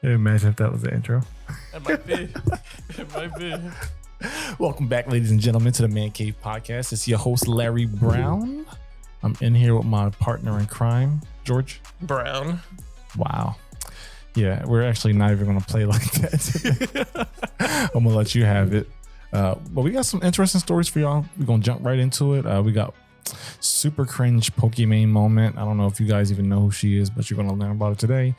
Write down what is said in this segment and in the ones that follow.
Imagine if that was the intro. It might be. It might be. Welcome back, ladies and gentlemen, to the Mancave podcast. It's your host, Larry Brown. I'm in here with my partner in crime, George Brown. Wow. Yeah, we're actually not even going to play like that. I'm going to let you have it. But we got some interesting stories for y'all. We're going to jump right into it. We got super cringe Pokemon moment. I don't know if you guys even know who she is, but you're going to learn about it today.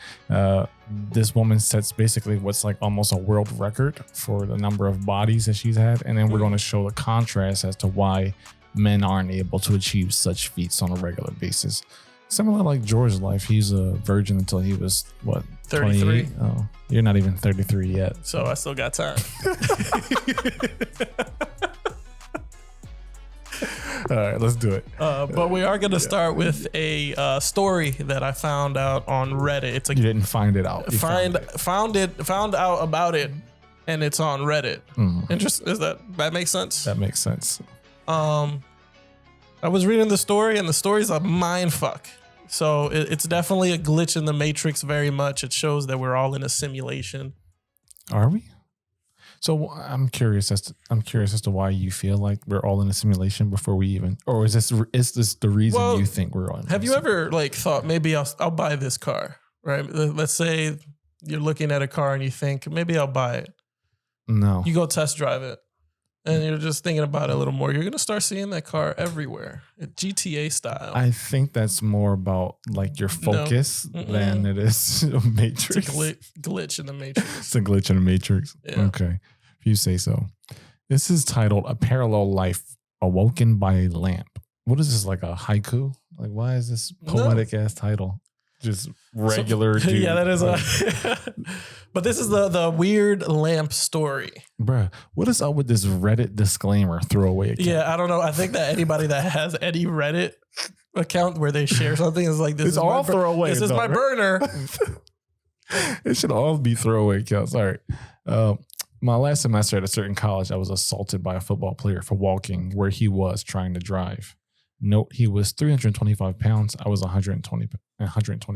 This woman sets basically what's like almost a world record for the number of bodies that she's had. And then we're going to show the contrast as to why men aren't able to achieve such feats on a regular basis. Similar like George's life. He's a virgin until he was, what, 33? Oh, you're not even 33 yet. So I still got time. All right, let's do it. But we are going to start with a story that I found out on Reddit. It's a You didn't find it out. You found out about it, and it's on Reddit. Interesting. That makes sense? That makes sense. I was reading the story, and the story's a mind fuck. So it's definitely a glitch in the matrix. Very much. It shows that we're all in a simulation. Are we? So I'm curious as to why you feel like we're all in a simulation before we even, or is this the reason you think we're on? Have you ever like thought maybe I'll buy this car, right? Let's say you're looking at a car and you think maybe I'll buy it. No. You go test drive it and you're just thinking about it a little more. You're going to start seeing that car everywhere, GTA style. I think that's more about like your focus than it is a matrix. It's a glitch in the matrix. It's a glitch in the matrix. Yeah. Okay. If you say so. This is titled A Parallel Life Awoken by a Lamp. What is this, like a haiku? Like, why is this poetic ass title? Just regular dude. Yeah, that is but this is the weird lamp story. Bruh, what is up with this Reddit disclaimer throwaway account? Yeah, I don't know. I think that anybody that has any Reddit account where they share something is like, this it's is all throwaway. This is my burner. It should all be throwaway accounts. All right. My last semester at a certain college, I was assaulted by a football player for walking where he was trying to drive. Note, he was 325 pounds. I was 120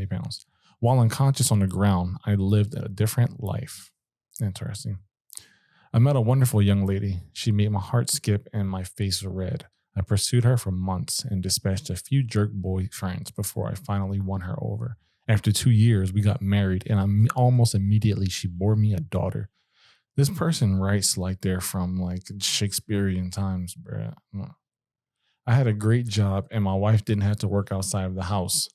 pounds. While unconscious on the ground, I lived a different life. Interesting. I met a wonderful young lady. She made my heart skip and my face red. I pursued her for months and dispatched a few jerk boyfriends before I finally won her over. After 2 years, we got married, and almost immediately she bore me a daughter. This person writes like they're from like Shakespearean times, bro. I had a great job and my wife didn't have to work outside of the house.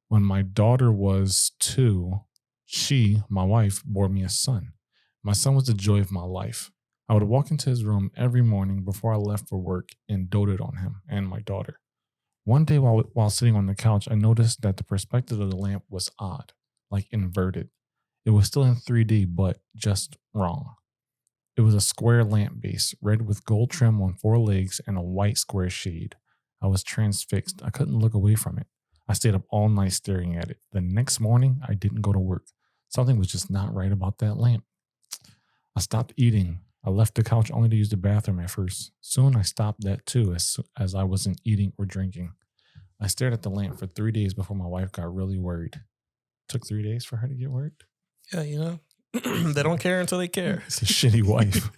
When my daughter was 2, my wife, bore me a son. My son was the joy of my life. I would walk into his room every morning before I left for work and doted on him and my daughter. One day while sitting on the couch, I noticed that the perspective of the lamp was odd, like inverted. It was still in 3D, but just wrong. It was a square lamp base, red with gold trim on 4 legs and a white square shade. I was transfixed. I couldn't look away from it. I stayed up all night staring at it. The next morning, I didn't go to work. Something was just not right about that lamp. I stopped eating. I left the couch only to use the bathroom at first. Soon I stopped that too, as I wasn't eating or drinking. I stared at the lamp for 3 days before my wife got really worried. Took 3 days for her to get worried? Yeah, you know, they don't care until they care. It's a shitty wife.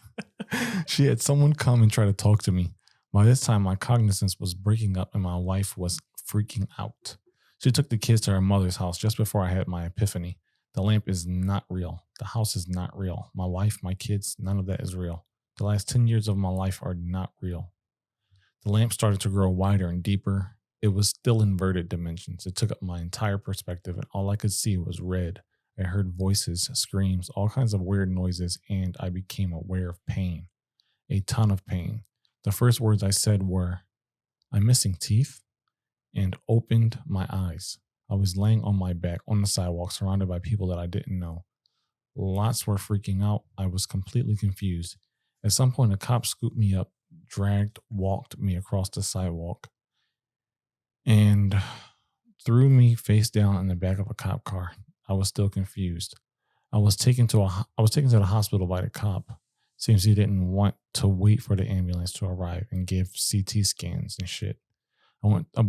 She had someone come and try to talk to me. By this time, my cognizance was breaking up and my wife was freaking out. She took the kids to her mother's house just before I had my epiphany. The lamp is not real. The house is not real. My wife, my kids, none of that is real. The last 10 years of my life are not real. The lamp started to grow wider and deeper. It was still inverted dimensions. It took up my entire perspective and all I could see was red. I heard voices, screams, all kinds of weird noises, and I became aware of pain. A ton of pain. The first words I said were, "I'm missing teeth," and opened my eyes. I was laying on my back on the sidewalk surrounded by people that I didn't know. Lots were freaking out. I was completely confused. At some point, a cop scooped me up, walked me across the sidewalk, and threw me face down in the back of a cop car. I was still confused. I was taken to the hospital by the cop. Seems he didn't want to wait for the ambulance to arrive and give CT scans and shit. I went through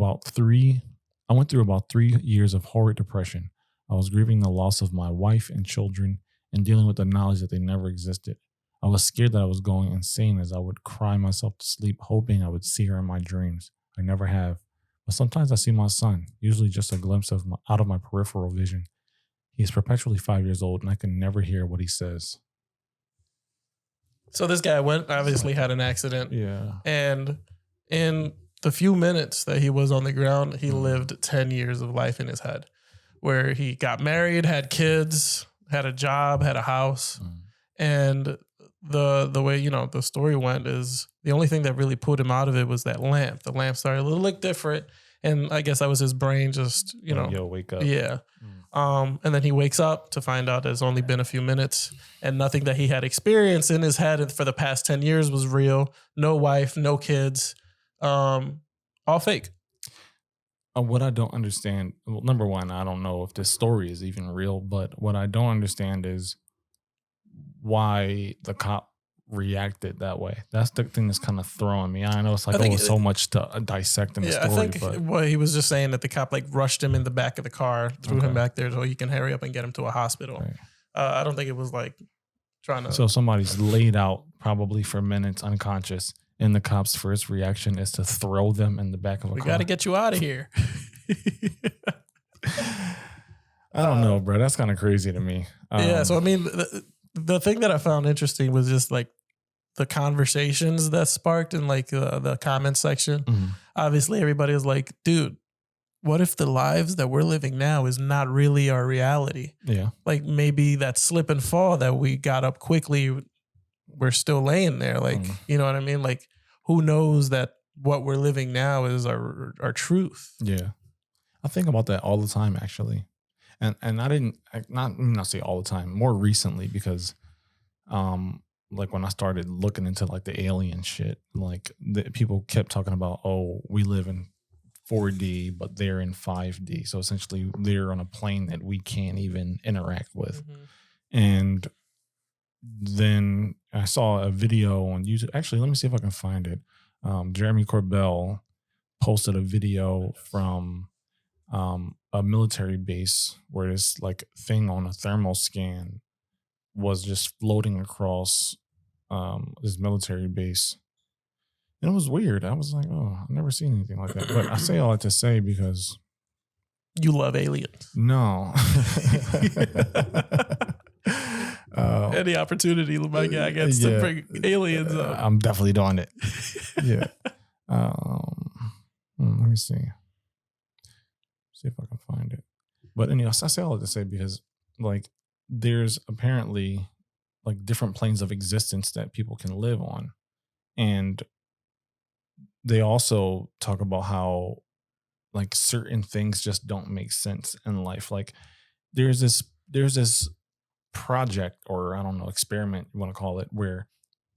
about 3 years of horrid depression. I was grieving the loss of my wife and children and dealing with the knowledge that they never existed. I was scared that I was going insane as I would cry myself to sleep, hoping I would see her in my dreams. I never have. But sometimes I see my son, usually just a glimpse of out of my peripheral vision. He is perpetually 5 years old, and I can never hear what he says. So this guy obviously had an accident. Yeah. And in the few minutes that he was on the ground, he lived 10 years of life in his head, where he got married, had kids, had a job, had a house. And the way, the story went is the only thing that really pulled him out of it was that lamp. The lamp started to look different. And I guess that was his brain just, Yo, wake up. Yeah. And then he wakes up to find out it's only been a few minutes and nothing that he had experienced in his head for the past 10 years was real. No wife, no kids, all fake. What I don't understand, well, number one, I don't know if this story is even real, but what I don't understand is why the cop reacted that way. That's the thing that's kind of throwing me. I know it's like, so much to dissect in the story. I think he was just saying that the cop rushed him in the back of the car, threw him back there so he can hurry up and get him to a hospital. Right. I don't think it was trying to. So somebody's laid out probably for minutes unconscious, and the cop's first reaction is to throw them in the back of a car. We got to get you out of here. I don't know, bro. That's kind of crazy to me. Yeah. So, I mean, the thing that I found interesting was just the conversations that sparked in the comment section. Mm-hmm. Obviously, everybody was like, dude, what if the lives that we're living now is not really our reality? Yeah. Maybe that slip and fall that we got up quickly, we're still laying there. You know what I mean? Who knows that what we're living now is our truth? Yeah. I think about that all the time, actually. And I not say all the time, more recently, because when I started looking into the alien shit, people kept talking about, oh, we live in 4D, but they're in 5D. So essentially they're on a plane that we can't even interact with. Mm-hmm. And then I saw a video on YouTube. Actually, let me see if I can find it. Jeremy Corbell posted a video from a military base where this thing on a thermal scan was just floating across this military base. And it was weird. I was like, oh, I've never seen anything like that. But I say all that to say because you love aliens. No. Any opportunity my guy gets to bring aliens up. I'm definitely doing it. Yeah. Let me see. See if I can find it. But anyway, I say all that to say because there's apparently different planes of existence that people can live on. And they also talk about how certain things just don't make sense in life. There's this project, or I don't know, experiment you want to call it, where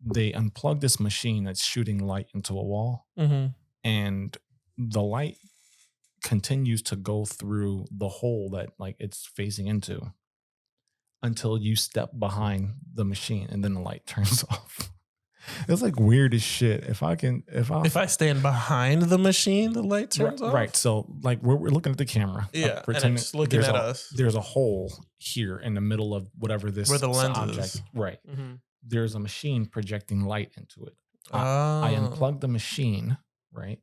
they unplug this machine that's shooting light into a wall. Mm-hmm. And the light continues to go through the hole that it's facing into until you step behind the machine, and then the light turns off. It's weird as shit. If I stand behind the machine, the light turns off. Right. So we're looking at the camera. Yeah. And it's looking at us. There's a hole here in the middle of whatever this where the lens object is. Right. Mm-hmm. There's a machine projecting light into it. I unplugged the machine, right?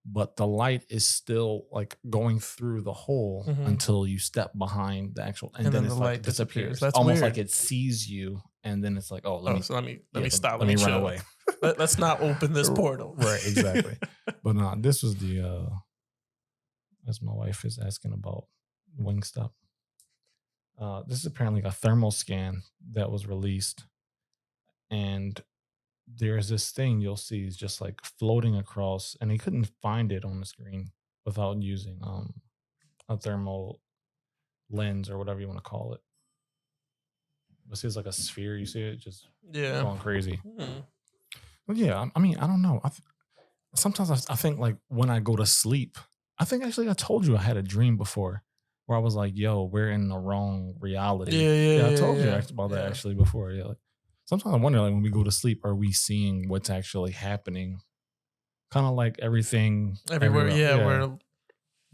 But the light is still going through the hole until you step behind the actual, and then it's the light disappears. That's almost weird. It sees you, and then it's let me stop. Let me run away. Let's not open this portal. Right, exactly. But no, this was the as my wife is asking about Wingstop. This is apparently a thermal scan that was released, and there's this thing you'll see is just floating across, and he couldn't find it on the screen without using a thermal lens or whatever you want to call it. This is a sphere. You see it just going crazy. Well, yeah, I mean, I don't know. Sometimes I think when I go to sleep, I think actually I told you I had a dream before where I was like, yo, we're in the wrong reality. Yeah, I told you about that actually before. Yeah, sometimes I wonder, when we go to sleep, are we seeing what's actually happening? Kind of everything everywhere. Yeah, where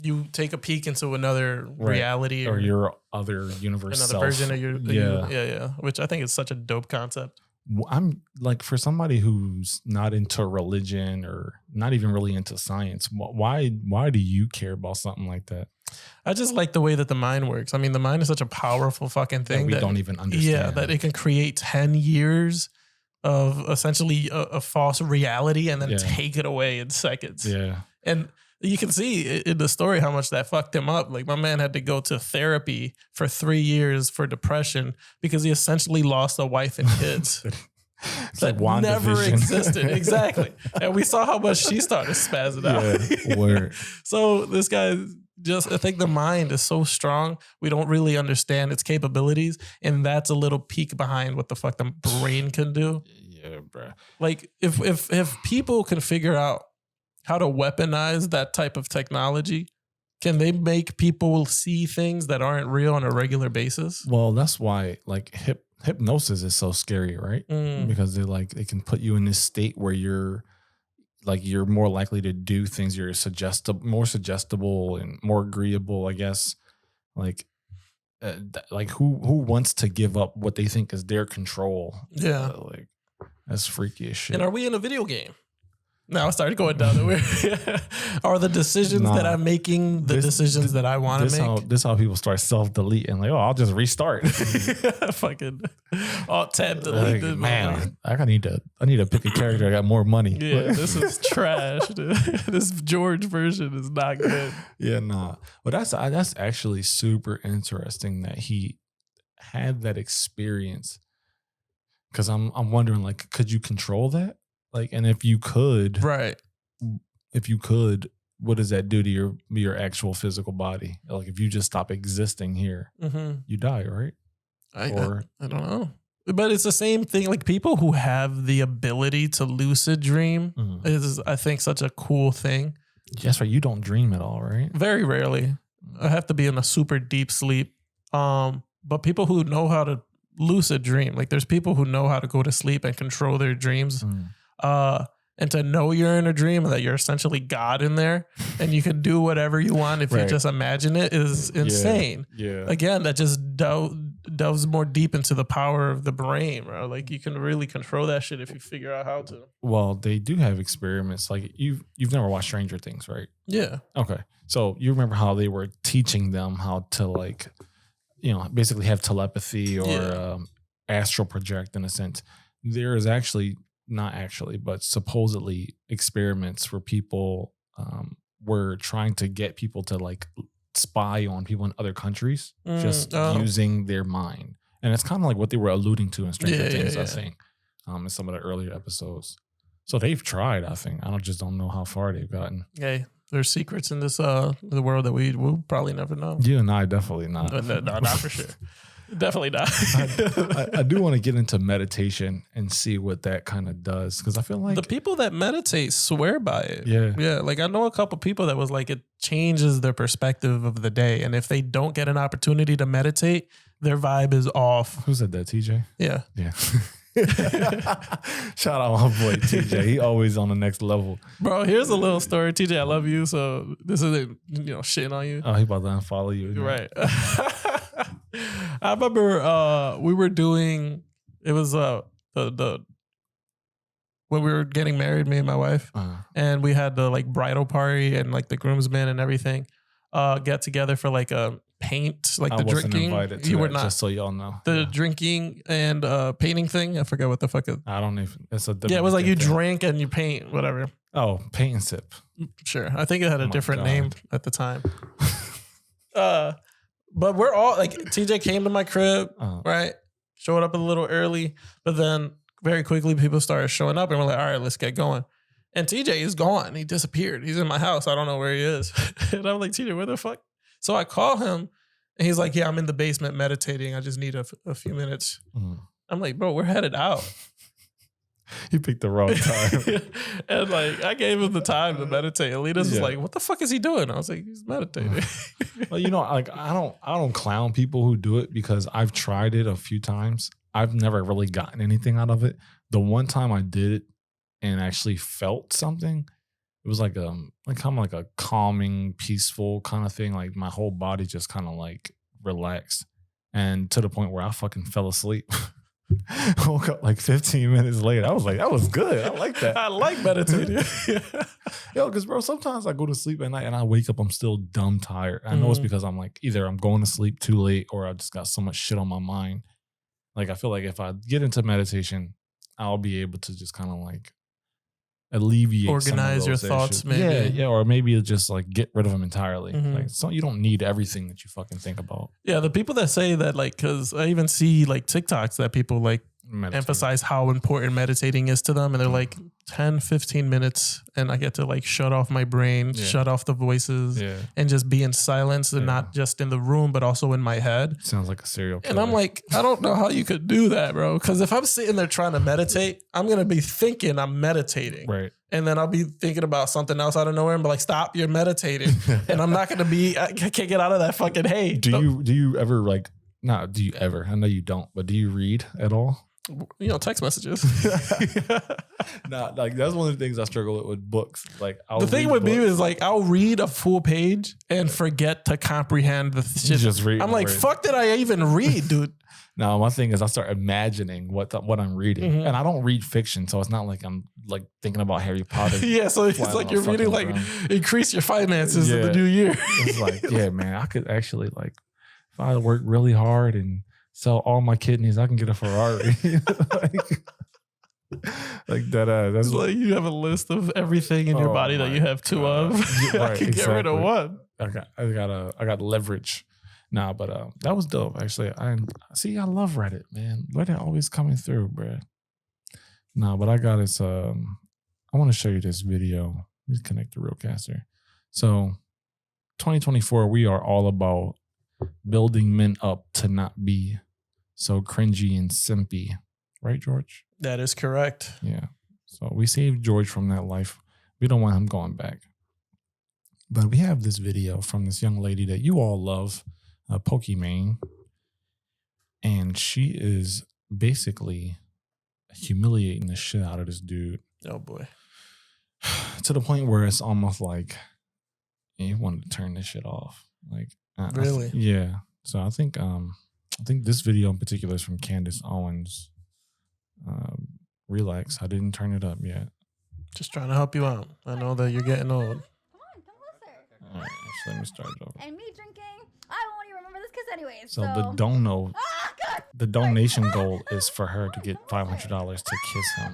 you take a peek into another reality or your other universe, another self. version of your Yeah. yeah. Which I think is such a dope concept. I'm like, for somebody who's not into religion or not even really into science, why do you care about something like that? I just like the way that the mind works. I mean, the mind is such a powerful fucking thing that we don't even understand. Yeah, that it can create 10 years of essentially a false reality and then take it away in seconds. Yeah. And you can see in the story how much that fucked him up. Like, my man had to go to therapy for 3 years for depression because he essentially lost a wife and kids. It's that like never existed. Exactly. And we saw how much she started spazzing out. Yeah, word. So this guy just, I think the mind is so strong, we don't really understand its capabilities. And that's a little peek behind what the fuck the brain can do. Yeah, bro. Like, if people can figure out how to weaponize that type of technology, can they make people see things that aren't real on a regular basis? Well, that's why like hypnosis is so scary, right? Because they can put you in this state where you're more likely to do things. You're more suggestible and more agreeable, I guess. Like who wants to give up what they think is their control? Yeah, like that's freaky as shit. And are we in a video game? Now I started going down the way. Are the decisions that I'm making decisions that I want to make? This how people start self-deleting. Like, oh, I'll just restart. Fucking Alt-Tab delete. Like, man, I need to pick a character. I got more money. Yeah, this is trash. Dude. This George version is not good. Yeah, nah. But that's actually super interesting that he had that experience. Because I'm wondering, like, could you control that? Like, and if you could, right? If you could, what does that do to your actual physical body? Like, if you just stop existing here, you die, right? I don't know, but it's the same thing. Like, people who have the ability to lucid dream is, I think, such a cool thing. That's right. You don't dream at all, right? Very rarely. I have to be in a super deep sleep. But people who know how to lucid dream, like, there's people who know how to go to sleep and control their dreams. And to know you're in a dream and that you're essentially God in there and you can do whatever you want if you just imagine it is insane. Yeah. Again, that just delves more deep into the power of the brain, bro. Like, you can really control that shit if you figure out how to. Well, they do have experiments. Like, you've never watched Stranger Things, right? Yeah. Okay. So you remember how they were teaching them how to, like, basically have telepathy or astral project in a sense. There is not actually, but supposedly experiments where people were trying to get people to, like, spy on people in other countries just using their mind. And it's kind of like what they were alluding to in Stranger Things, I think, in some of the earlier episodes. So they've tried, I think. I just don't know how far they've gotten. Hey, there's secrets in this the world that we will probably never know. You and I definitely not. No, not for sure. Definitely not. I do want to get into meditation and see what that kind of does, because I feel like the people that meditate swear by it. Yeah. Like, I know a couple people that was like, it changes their perspective of the day, and if they don't get an opportunity to meditate, their vibe is off. Who said that? TJ? Yeah. Shout out my boy TJ. He always on the next level. Bro, here's a little story. TJ, I love you, so this isn't shitting on you. Oh, he about to unfollow you. Right. I remember we were doing, it was the when we were getting married, me and my wife, and we had the, like, bridal party and, like, the groomsmen and everything get together for, like, a paint, like, the drinking. Invited to you were that, not, just so y'all know. The drinking and painting thing. I forget what the fuck it. I don't even. It's a it was like you drink and you paint, whatever. Oh, paint and sip. Sure, I think it had a different name at the time. But we're all, like, TJ came to my crib, right? Showed up a little early, but then very quickly people started showing up and we're like, all right, let's get going. And TJ is gone. He disappeared. He's in my house. I don't know where he is. And I'm like, TJ, where the fuck? So I call him and he's like, yeah, I'm in the basement meditating. I just need a few minutes. I'm like, bro, we're headed out. He picked the wrong time. And, like, I gave him the time to meditate. And Lita's was like, what the fuck is he doing? I was like, he's meditating. Well, like, I don't clown people who do it, because I've tried it a few times. I've never really gotten anything out of it. The one time I did it and actually felt something it was like kind of like a calming, peaceful kind of thing. Like my whole body just kind of like relaxed, and to the point where I fucking fell asleep. Woke up like 15 minutes later. I was like, that was good. I like that. I like meditating. Yo, because bro, sometimes I go to sleep at night and I wake up, I'm still dumb tired. I know it's because I'm like, either I'm going to sleep too late or I just got so much shit on my mind. Like I feel like if I get into meditation, I'll be able to just kind of like alleviate, organize your thoughts, maybe. Yeah, or maybe it'll just like get rid of them entirely. Like, so you don't need everything that you fucking think about. Yeah, the people that say that, like, because I even see like TikToks that people like emphasize how important meditating is to them, and they're like 10, 15 minutes, and I get to like shut off my brain, shut off the voices, and just be in silence, and not just in the room, but also in my head. Sounds like a serial killer. And I'm like, I don't know how you could do that, bro. Because if I'm sitting there trying to meditate, I'm gonna be thinking I'm meditating, right? And then I'll be thinking about something else out of nowhere and be like, stop, you're meditating. And I'm not gonna be, I can't get out of that fucking hey. Do you ever like, not do you ever, I know you don't, but do you read at all? You know, text messages. Nah, like that's one of the things I struggle with books. Like the thing with me is like I'll read a full page and forget to comprehend the shit. Just read. I'm like, fuck, did I even read, dude? No, my thing is I start imagining what I'm reading, and I don't read fiction, so it's not like I'm like thinking about Harry Potter. Yeah, so it's like you're reading like increase your finances in the new year. It's like, yeah, man, I could actually like if I work really hard and sell all my kidneys, I can get a Ferrari. like that. That's like you have a list of everything in your body that you have two of. Right, I can get rid of one. I got leverage. Nah, but that was dope. Actually, I love Reddit, man. Reddit always coming through, bro. Nah, but I got this. I want to show you this video. Let me connect the Realcaster. So, 2024, we are all about building men up to not be so cringy and simpy, right, George? That is correct. Yeah. So we saved George from that life. We don't want him going back. But we have this video from this young lady that you all love, Pokimane, and she is basically humiliating the shit out of this dude. Oh boy. To the point where it's almost like you wanted to turn this shit off. Like, really? Yeah. So I think this video in particular is from Candace Owens. Relax, I didn't turn it up yet. Just trying to help you out. I know that you're getting old. Come closer. All right, actually, let me start it over. And me drinking, I won't even remember this kiss anyways. So the donation goal is for her to get $500 to kiss him.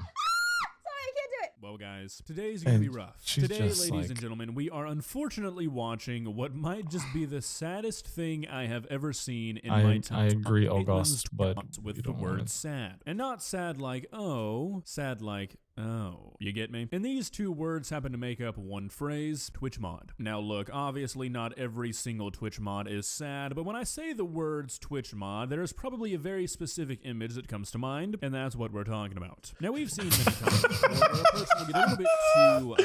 Well, guys, today's going to be rough. Today, ladies like, and gentlemen, we are unfortunately watching what might just be the saddest thing I have ever seen in my time. I agree, August, but with the word sad. And not sad like, oh, sad like, oh. You get me? And these two words happen to make up one phrase, Twitch mod. Now look, obviously not every single Twitch mod is sad, but when I say the words Twitch mod, there's probably a very specific image that comes to mind, and that's what we're talking about. Now we've seen many times before where a person will get a little bit too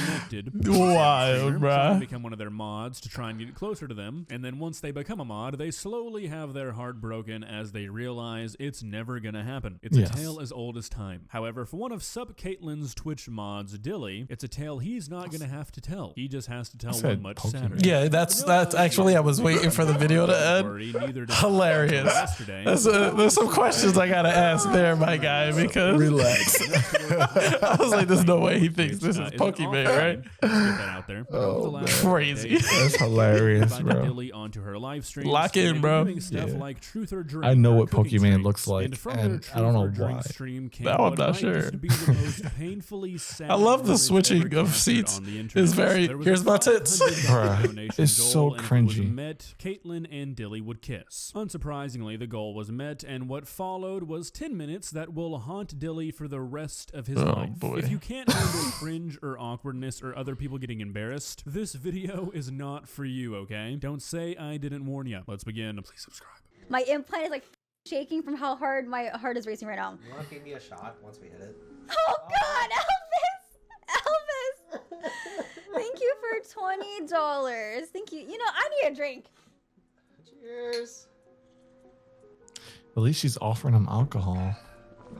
connected. Wild, bruh. Become one of their mods to try and get closer to them, and then once they become a mod, they slowly have their heart broken as they realize it's never gonna happen. It's a tale as old as time. However, for one of Caitlin's Twitch mods, Dilly, it's a tale he's not gonna have to tell. He just has to tell one much sadder. Yeah, that's actually, I was waiting for the video to end. Hilarious. There's some questions I gotta ask there, my guy, because relax. I was like, there's no way he thinks this is Pokimane, right? Get that out there. Crazy. That's hilarious, bro. Dilly onto her live stream. Lock in, bro. Like Truth or Drink, I know what Pokimane looks like, and I don't know why. That I'm not sure. I love the switching of seats. It's very, here's my tits. Bruh, it's so cringy. Caitlin and Dilly would kiss. Unsurprisingly, the goal was met, and what followed was 10 minutes that will haunt Dilly for the rest of his life. Boy. If you can't handle cringe or awkwardness or other people getting embarrassed, this video is not for you, okay? Don't say I didn't warn you. Let's begin. Please subscribe. My implant is like shaking from how hard my heart is racing right now. You want to give me a shot once we hit it? Oh God, Elvis! Elvis! Thank you for $20. Thank you. You know, I need a drink. Cheers. At least she's offering him alcohol.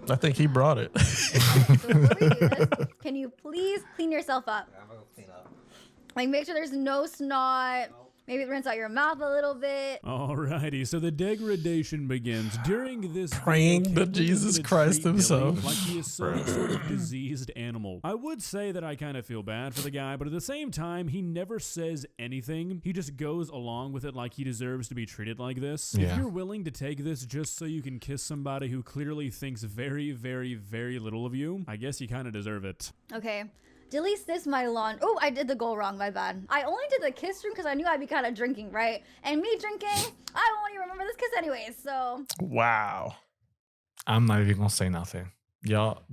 I think he brought it. Before we do this, can you please clean yourself up? I'm gonna go clean up. Like, make sure there's no snot. Maybe rinse out your mouth a little bit. Alrighty, so the degradation begins during this Praying video, to Caitlyn is Jesus gonna Christ treat himself. Billy like he is some sort of diseased animal. I would say that I kind of feel bad for the guy, but at the same time, he never says anything. He just goes along with it like he deserves to be treated like this. Yeah. If you're willing to take this just so you can kiss somebody who clearly thinks very, very, very little of you, I guess you kind of deserve it. Okay. Delete this my lawn. Oh, I did the goal wrong. My bad. I only did the kiss stream because I knew I'd be kind of drinking, right? And me drinking, I won't even remember this kiss anyways. So Wow. I'm not even gonna say nothing. Y'all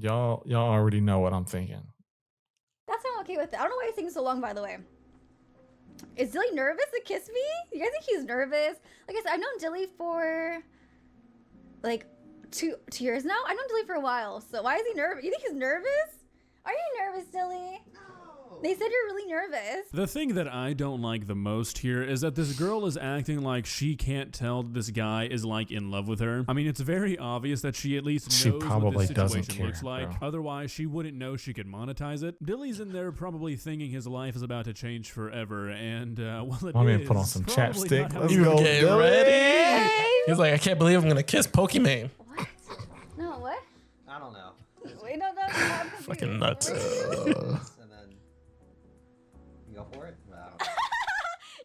already know what I'm thinking. that's I'm okay with it. I don't know why he's taking so long, by the way. Is Dilly nervous to kiss me? You guys think he's nervous? Like I said, I've known Dilly for like two years now. I've known Dilly for a while. So why is he nervous? You think he's nervous? Are you nervous, Dilly? No. They said you're really nervous. The thing that I don't like the most here is that this girl is acting like she can't tell this guy is like in love with her. I mean, it's very obvious that she at least She knows probably what this doesn't situation care, looks like. bro. Otherwise, she wouldn't know she could monetize it. Dilly's in there probably thinking his life is about to change forever, and well, it Want me is. to put on some Probably chapstick? not how Let's it You go, get Dilly. ready. He's like, I can't believe I'm gonna kiss Pokemon. What? No, what? I don't know. Wait, no, I'm confused. Fucking nuts. And then you go for it. I don't know.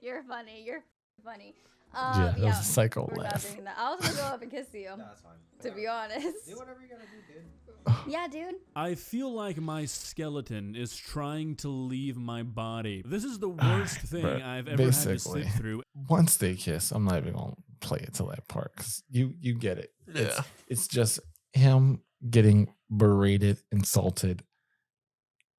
You're funny. You're funny. Yeah, that was a psycho we're not laugh. doing that. I was gonna go up and kiss you. No, that's fine. To be honest. Do whatever you gotta do, dude. Yeah, dude. I feel like my skeleton is trying to leave my body. This is the worst thing Bro, I've ever had to basically. sit through. Once they kiss, I'm not even gonna play it to that part because you get it. Yeah. It's just him getting berated, insulted,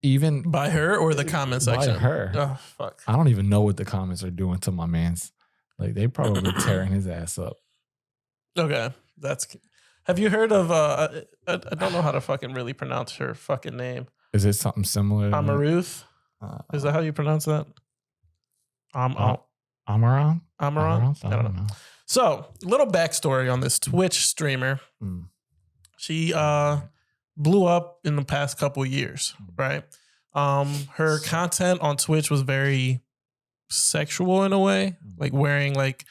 even By her or the comment by section? her. Oh, fuck. I don't even know what the comments are doing to my man's. Like they probably tearing his ass up. Okay. Have you heard of, I don't know how to fucking really pronounce her fucking name. Is it something similar? Amaruth? Is that how you pronounce that? Amaran? Amaran? Amaranth? I don't know. So, little backstory on this Twitch streamer. Mm. She blew up in the past couple years, right? Her content on Twitch was very sexual in a way, like wearing like,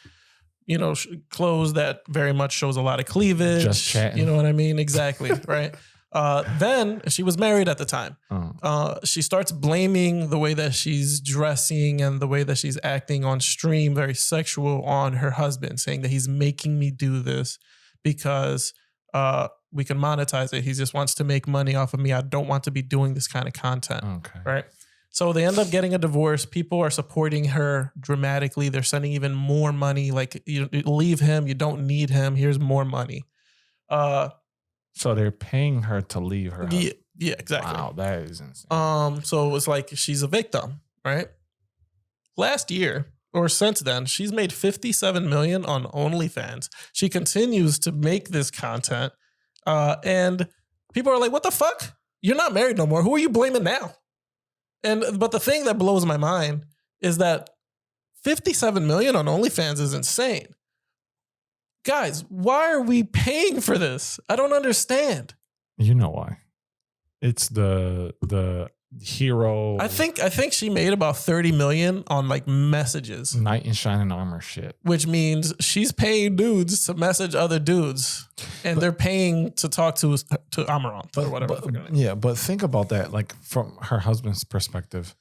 you know, clothes that very much shows a lot of cleavage. Just chatting. You know what I mean? Exactly, right? Then she was married at the time. Oh. She starts blaming the way that she's dressing and the way that she's acting on stream, very sexual, on her husband, saying that he's making me do this because we can monetize it. He just wants to make money off of me. I don't want to be doing this kind of content. Okay. Right. So they end up getting a divorce. People are supporting her dramatically. They're sending even more money. Like, you leave him. You don't need him. Here's more money. So they're paying her to leave her house. Yeah, exactly. Wow, that is insane. So it's like she's a victim, right? Last year or since then, she's made 57 million on OnlyFans. She continues to make this content. And people are like, what the fuck? You're not married no more. Who are you blaming now? But the thing that blows my mind is that 57 million on OnlyFans is insane. Guys, why are we paying for this? I don't understand. You know why? It's the hero. I think she made about 30 million on like messages, knight in shining armor shit. which means she's paying dudes to message other dudes, and they're paying to talk to Amaranth or whatever. But think about that, like from her husband's perspective.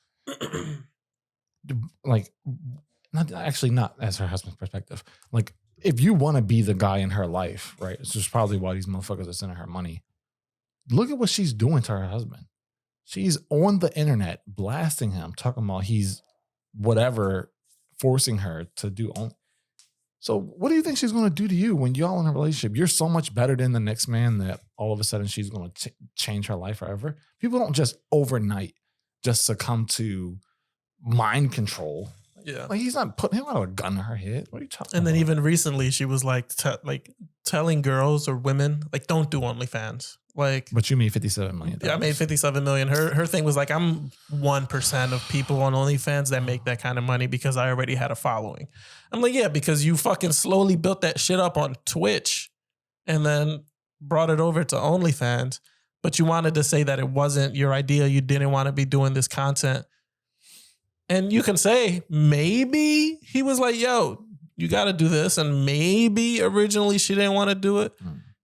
Like, not as her husband's perspective. Like, if you want to be the guy in her life, right? It's just probably why these motherfuckers are sending her money. Look at what she's doing to her husband. She's on the internet blasting him, talking about he's whatever, forcing her to do. So what do you think she's going to do to you when y'all in a relationship? You're so much better than the next man that all of a sudden she's going to change her life forever. People don't just overnight just succumb to mind control. Yeah. Like he's not putting him out a gun to her head. What are you talking And then about? even recently, she was like telling girls or women, like, don't do OnlyFans. Like, But you made $57 million. yeah, I made 57 million. Her thing was like, I'm 1% of people on OnlyFans that make that kind of money because I already had a following. I'm like, yeah, because you fucking slowly built that shit up on Twitch, and then brought it over to OnlyFans, but you wanted to say that it wasn't your idea. You didn't want to be doing this content. And you can say, maybe he was like, yo, you got to do this. And maybe originally she didn't want to do it.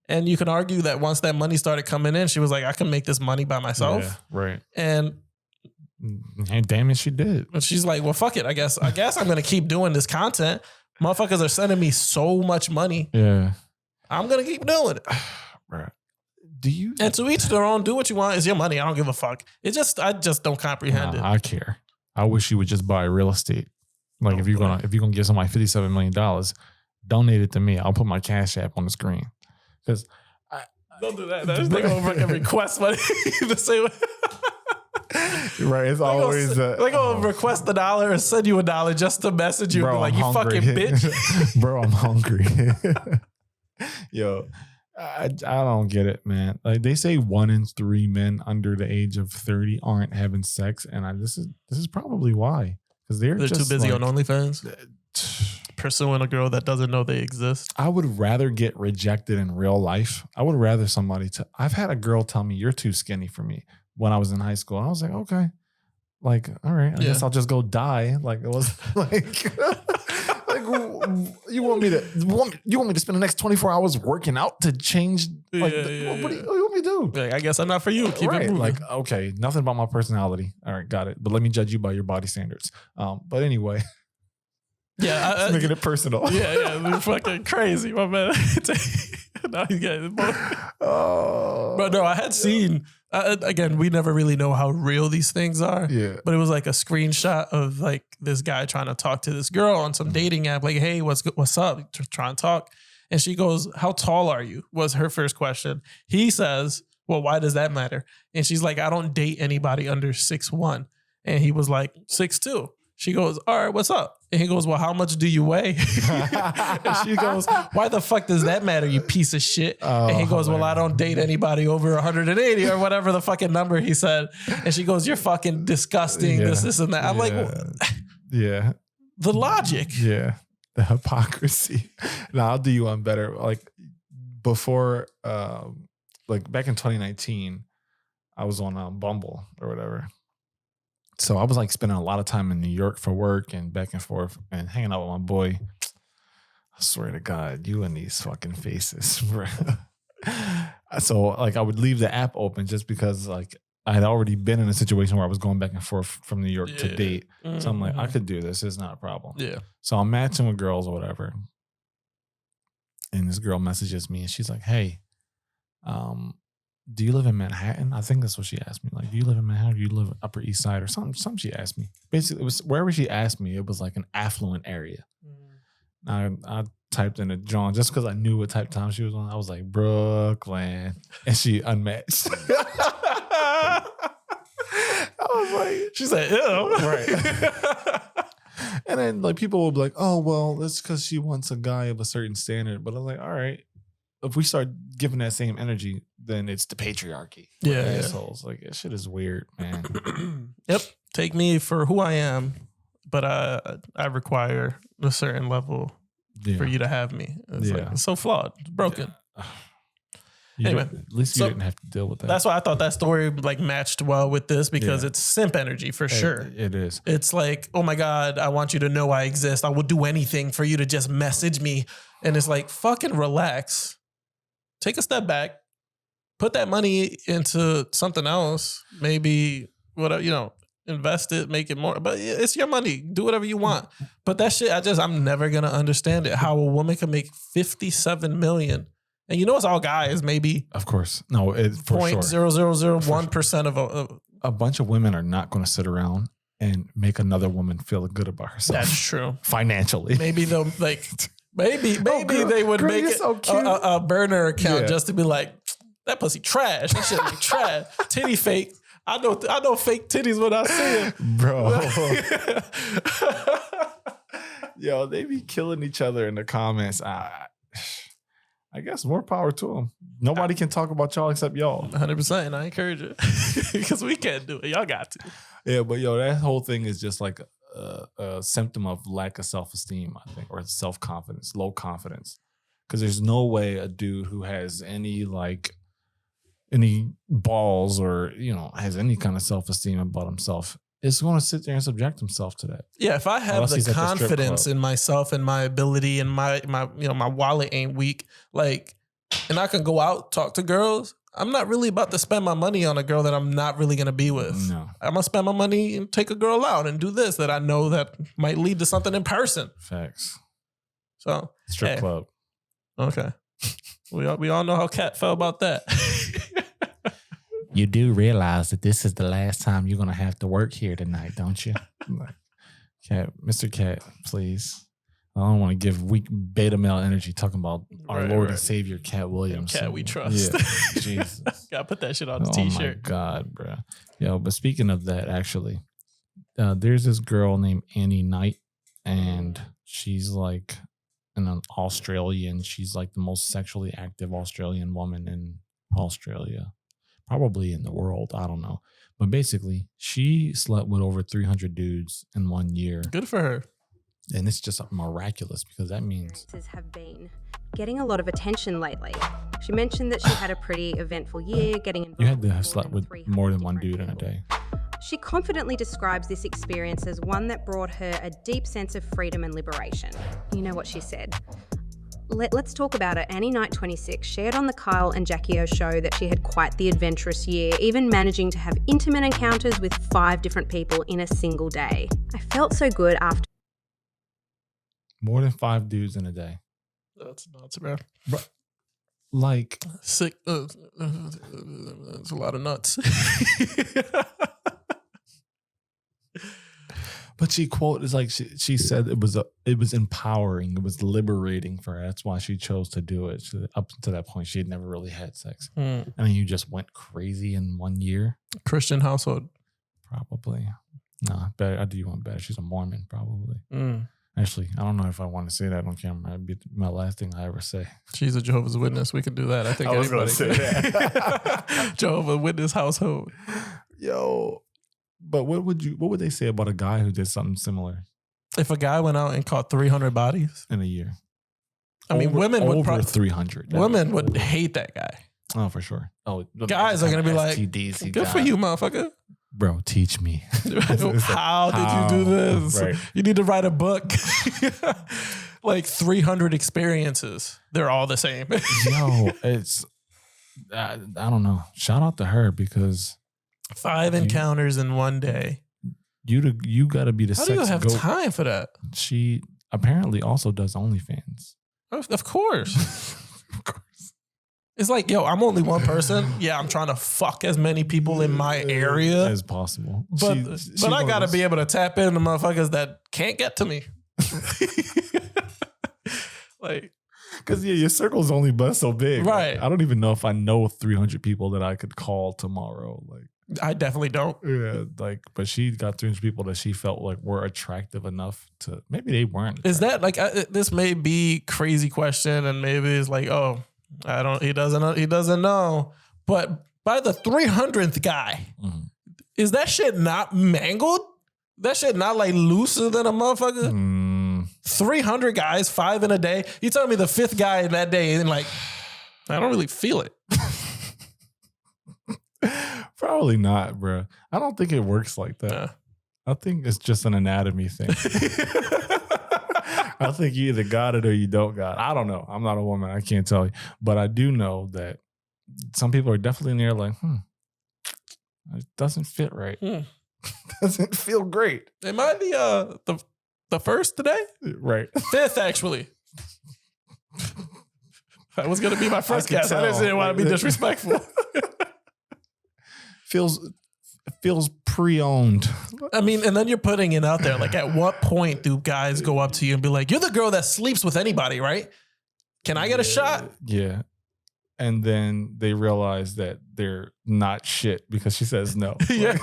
And you can argue that once that money started coming in, she was like, I can make this money by myself. Yeah, right. And damn it, she did. But she's like, well, fuck it. I guess I'm going to keep doing this content. Motherfuckers are sending me so much money. Yeah. I'm going to keep doing it. Right. Do you? And to each their own. Do what you want. It's your money. I don't give a fuck. I just don't comprehend it. I care. I wish you would just buy real estate. Like if you're gonna give somebody $57 million, donate it to me. I'll put my Cash App on the screen. Because don't do that. They're gonna fucking request money the same way. Right, it's always they're gonna request $1 and send you $1 just to message you. Bro, and be like, I'm you hungry. fucking bitch. Bro, I'm hungry. Yo, I don't get it, man. Like they say 1 in 3 men under the age of 30 aren't having sex, and this is probably why. Because they're too just busy like, on OnlyFans pursuing a girl that doesn't know they exist. I would rather get rejected in real life. I would rather somebody I've had a girl tell me you're too skinny for me when I was in high school. And I was like, okay. Like, all right, I guess I'll just go die. Like it was like you want me to spend the next 24 hours working out to change like what do you want me to do? Like, I guess I'm not for you. Keep it moving. Like, okay, nothing about my personality. All right, got it. But let me judge you by your body standards. But anyway. Yeah, just making it personal. Yeah, fucking crazy, my man. Now he's getting more. Oh, but no, I had seen. Again, we never really know how real these things are. Yeah, but it was like a screenshot of like this guy trying to talk to this girl on some dating app. Like, hey, what's up? Try and talk. And she goes, "How tall are you?" was her first question. He says, "Well, why does that matter?" And she's like, "I don't date anybody under 6'1". And he was like 6'2". She goes, all right, what's up? And he goes, well, how much do you weigh? And she goes, why the fuck does that matter, you piece of shit? And he goes, well, I don't date anybody over 180 or whatever the fucking number he said. And she goes, you're fucking disgusting, this and that. I'm like, yeah. The logic. Yeah. The hypocrisy. Now I'll do you one better. Like before, like back in 2019, I was on Bumble or whatever. So I was like spending a lot of time in New York for work and back and forth and hanging out with my boy. I swear to God, you and these fucking faces, bro. So like I would leave the app open just because like I had already been in a situation where I was going back and forth from New York to date. So I'm like, I could do this. It's not a problem. Yeah. So I'm matching with girls or whatever. And this girl messages me and she's like, hey, do you live in Manhattan? I think that's what she asked me. Like, do you live in Manhattan? Or do you live Upper East Side or something? Something she asked me. Basically, it was wherever she asked me, it was like an affluent area. I typed in a John just because I knew what type of time she was on. I was like, Brooklyn. And she unmatched. I was like, she said, ew. Right. And then like people will be like, oh, well, that's because she wants a guy of a certain standard. But I was like, all right. If we start giving that same energy, then it's the patriarchy. Yeah. Assholes. Like, that shit is weird, man. Yep. Take me for who I am, but I require a certain level for you to have me. It's like, it's so flawed. It's broken. Anyway, at least you didn't have to deal with that. That's why I thought that story like matched well with this because it's simp energy for sure. It is. It's like, oh my God, I want you to know I exist. I will do anything for you to just message me. And it's like, fucking relax. Take a step back, put that money into something else, maybe whatever, invest it, make it more, but it's your money. Do whatever you want. But that shit, I'm never going to understand it. How a woman can make $57 million. And it's all guys, maybe. Of course. No, it's for 0.0001% of a bunch of women are not going to sit around and make another woman feel good about herself. That's true. Financially. Maybe they'll like... Maybe they would make it so a burner account just to be like, that pussy trash. That shit be trash. Titty fake. I know fake titties when I see it. Bro. Yo, they be killing each other in the comments. I guess more power to them. Nobody can talk about y'all except y'all. 100%. And I encourage it. Because we can't do it. Y'all got to. Yeah, but that whole thing is just like a symptom of lack of self-esteem, I think, or self-confidence, low confidence. Because there's no way a dude who has any balls or, has any kind of self-esteem about himself is going to sit there and subject himself to that. Yeah, if I have Unless the he's at the strip confidence club. in myself and my ability and my my wallet ain't weak, and I can go out, talk to girls, I'm not really about to spend my money on a girl that I'm not really going to be with. No. I'm going to spend my money and take a girl out and do this that I know that might lead to something in person. Facts. So, Strip club. Okay. We all know how Kat felt about that. You do realize that this is the last time you're going to have to work here tonight, don't you? Cat, Mr. Cat, please. I don't want to give weak beta male energy talking about our Lord and Savior, Cat Williams. Cat we trust. Yeah, Jesus. Gotta put that shit on the Oh t-shirt. my God, bro. Yo, but speaking of that, actually, there's this girl named Annie Knight, and she's like an Australian. She's like the most sexually active Australian woman in Australia, probably in the world. I don't know. But basically, she slept with over 300 dudes in 1 year. Good for her. And it's just miraculous because that means have been getting a lot of attention lately. She mentioned that she had a pretty eventful year, getting involved you had to have more slept than with 300 more than one different dude in a people. day. She confidently describes this experience as one that brought her a deep sense of freedom and liberation. You know what she said. Let's talk about it. Annie Knight, 26, shared on the Kyle and Jackie O show that she had quite the adventurous year, even managing to have intimate encounters with 5 different people in a single day. I felt so good after. More than 5 dudes in a day. That's nuts, bro. Like, Sick. That's a lot of nuts. but she quoted, like she said it was empowering, it was liberating for her. That's why she chose to do it. Up to that point, she had never really had sex. And then you just went crazy in 1 year. Christian household. Probably. No, better. I do want better. She's a Mormon, probably. Actually, I don't know if I want to say that on camera. It'd be my last thing I ever say. She's a Jehovah's Witness. We can do that. I think I was gonna anybody say can. that. Jehovah's Witness household. Yo, but what would they say about a guy who did something similar If a guy went out and caught 300 bodies, in a year? I mean, women would over 300. women would hate that guy. Oh, for sure. Oh, Guys are gonna be like, STDs he good for got. you, motherfucker. Bro, teach me. How did you do this? Right. You need to write a book. Like 300 experiences. They're all the same. Yo, it's I don't know. Shout out to her because 5 encounters in 1 day. you got to be the How sex do you have goat. time for that? She apparently also does OnlyFans. Of course. Of course. It's like, yo, I'm only one person. Yeah, I'm trying to fuck as many people in my area as possible. But I gotta be able to tap into motherfuckers that can't get to me. Like, because your circle's only but so big. Right. Like, I don't even know if I know 300 people that I could call tomorrow. Like, I definitely don't. yeah, like, but she got 300 people that she felt like were attractive enough to. Maybe they weren't. Is that like this may be crazy question, and maybe it's like, oh, I don't. He doesn't know. But by the 300th guy, is that shit not mangled? That shit not like looser than a motherfucker? 300 guys, 5 in a day. You telling me the 5th guy in that day and like, I don't really feel it. Probably not, bro. I don't think it works like that. Yeah. I think it's just an anatomy thing. I think you either got it or you don't got it. I don't know. I'm not a woman. I can't tell you. But I do know that some people are definitely in there like, it doesn't fit right. Doesn't feel great. Am I the first today? Right. 5th, actually. That was going to be my first guess. I didn't want to be disrespectful. Feels pre-owned. I mean, and then you're putting it out there. Like, at what point do guys go up to you and be like, you're the girl that sleeps with anybody, right? Can I get a shot? Yeah. And then they realize that they're not shit because she says no. Yeah.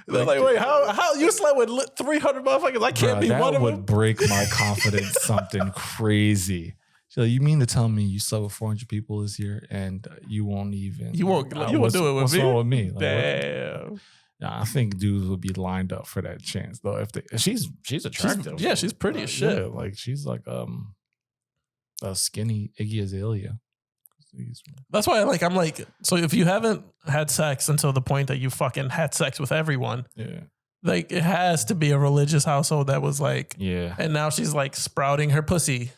They're like, wait, how you slept with 300 motherfuckers? I can't be that one of would them. break my confidence something crazy. So you mean to tell me you slept with 400 people this year and you won't even... You won't do it with what's me? What's wrong with me? Like, Damn. Yeah, I think dudes would be lined up for that chance though. If she's attractive. She's pretty as shit. Yeah, like she's like A skinny Iggy Azalea. That's why I'm like, so if you haven't had sex until the point that you fucking had sex with everyone, Yeah. like it has to be a religious household that was like, Yeah. and now she's like sprouting her pussy.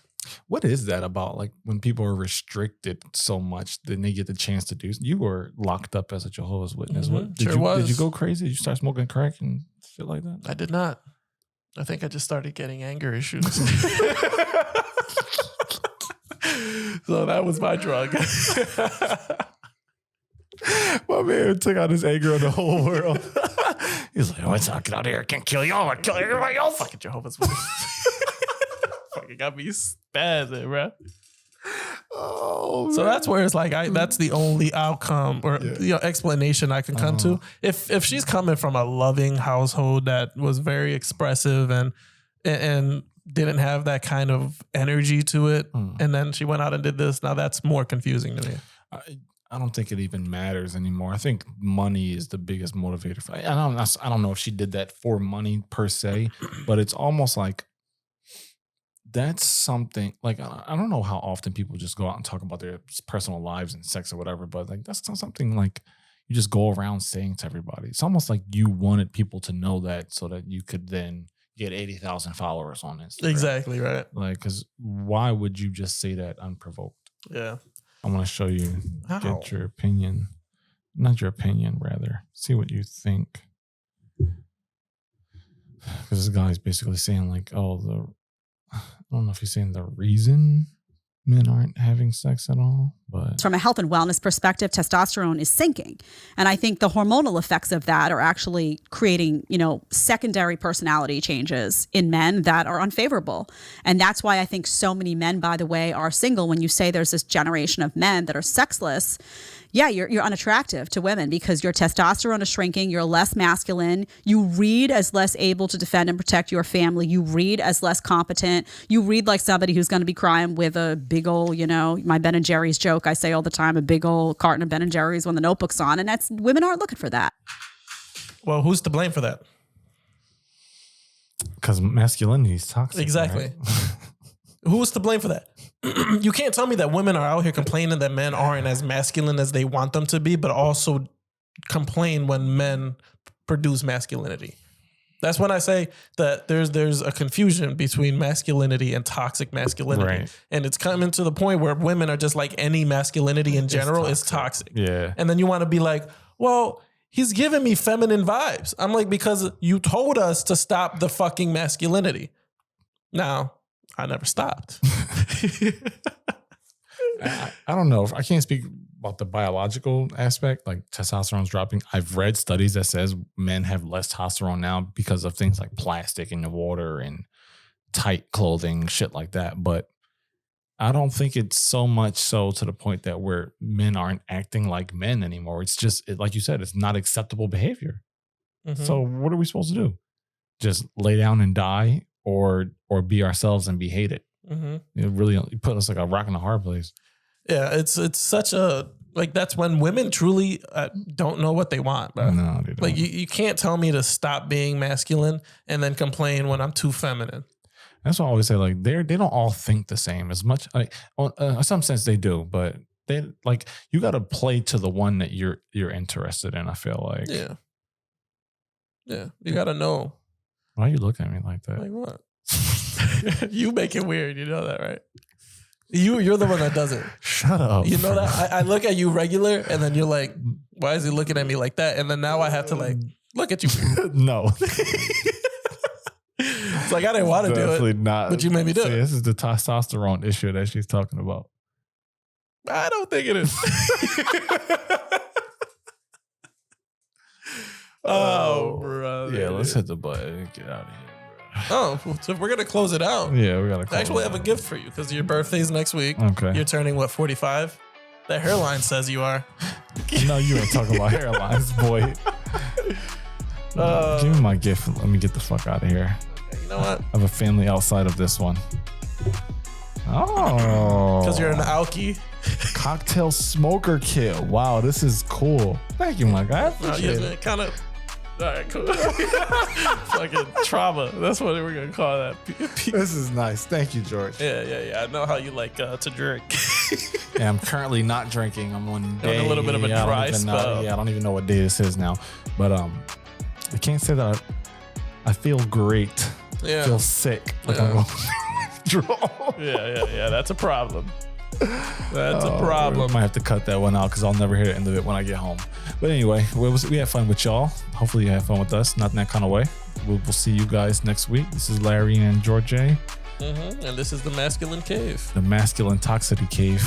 What is that about? Like when people are restricted so much, then they get the chance to do. You were locked up as a Jehovah's Witness. What did Sure was. Did you go crazy? Did you start smoking crack and shit like that? I did not. I think I just started getting anger issues. So that was my drug. My man took out his anger on the whole world. He's like, "What's up? Get out of here! I can't kill you. I'm gonna kill everybody else." Fucking Jehovah's Witness. Fucking got me spazzing, bro. Oh, So that's where it's like that's the only outcome or explanation I can come to. If she's coming from a loving household that was very expressive and didn't have that kind of energy to it, and then she went out and did this, now that's more confusing to me. I don't think it even matters anymore. I think money is the biggest motivator. I don't know if she did that for money per se, but it's almost like that's something like, I don't know how often people just go out and talk about their personal lives and sex or whatever, but like that's not something like you just go around saying to everybody. It's almost like you wanted people to know that so that you could then get 80,000 followers on Instagram. Exactly, right. Like, because why would you just say that unprovoked? Yeah. I want to show you, How? get your opinion. Not your opinion, rather. See what you think. Because this guy's basically saying like, oh, I don't know if he's saying the reason men aren't having sex at all, but from a health and wellness perspective, testosterone is sinking. And I think the hormonal effects of that are actually creating, secondary personality changes in men that are unfavorable. And that's why I think so many men, by the way, are single. When you say there's this generation of men that are sexless, yeah, you're unattractive to women because your testosterone is shrinking. You're less masculine. You read as less able to defend and protect your family. You read as less competent. You read like somebody who's going to be crying with a big old, my Ben and Jerry's joke I say all the time, a big old carton of Ben and Jerry's when the Notebook's on. And that's, women aren't looking for that. Well, who's to blame for that? because masculinity is toxic. Exactly. Right? Who's to blame for that? You can't tell me that women are out here complaining that men aren't as masculine as they want them to be, but also complain when men produce masculinity. That's when I say that there's a confusion between masculinity and toxic masculinity. Right. And it's coming to the point where women are just like any masculinity in general is toxic. Yeah. And then you want to be like, well, he's giving me feminine vibes. I'm like, because you told us to stop the fucking masculinity. Now, I never stopped. I don't know. I can't speak about the biological aspect, like testosterone's dropping. I've read studies that says men have less testosterone now because of things like plastic in the water and tight clothing, shit like that. But I don't think it's so much so to the point that where men aren't acting like men anymore. It's just, like you said, it's not acceptable behavior. Mm-hmm. So what are we supposed to do? Just lay down and die or be ourselves and be hated? Mm-hmm. It really put us like a rock in a hard place. Yeah, it's such a, like, that's when women truly don't know what they want, bro. No, they don't. Like, you can't tell me to stop being masculine and then complain when I'm too feminine. That's what I always say. Like, they don't all think the same as much. Like, in some sense they do, but they like, you got to play to the one that you're interested in. I feel like. Yeah, you got to know. Why are you looking at me like that? Like what? You make it weird. You know that, right? You're the one that does it. Shut up. You know that? I look at you regular, and then you're like, why is he looking at me like that? And then now I have to like look at you. No. It's like I didn't want to do it. Definitely not. But you made me do See, it. This is the testosterone issue that she's talking about. I don't think it is. Oh, brother. Yeah, let's hit the button and get out of here, bro. Oh, so if we're gonna close it out. Yeah, we gotta. I actually have a gift for you because your birthday's next week. Okay. You're turning what, 45? That hairline says you are. No, you ain't talking about hairlines, boy. Give me my gift. Let me get the fuck out of here. Okay, you know what? I have a family outside of this one. Oh. Because you're an alky. Cocktail smoker kit. Wow, this is cool. Thank you, my guy. I appreciate it. Kind of All right, cool. Fucking trauma. That's what we're gonna call that. This is nice. Thank you, George. Yeah. I know how you like to drink. Yeah, I'm currently not drinking. I'm on day. a little bit of a I don't dry even know. spell. Yeah, I don't even know what day this is now. But I can't say that I feel great. Yeah. I feel sick. Like Yeah. I'm going to withdraw. Yeah. That's a problem. That's a problem. I might have to cut that one out because I'll never hear the end of it when I get home. But anyway, we had fun with y'all. Hopefully you had fun with us. Not in that kind of way. We'll see you guys next week. This is Larry and George J. And this is the Masculine Cave. The Masculine Toxicity Cave.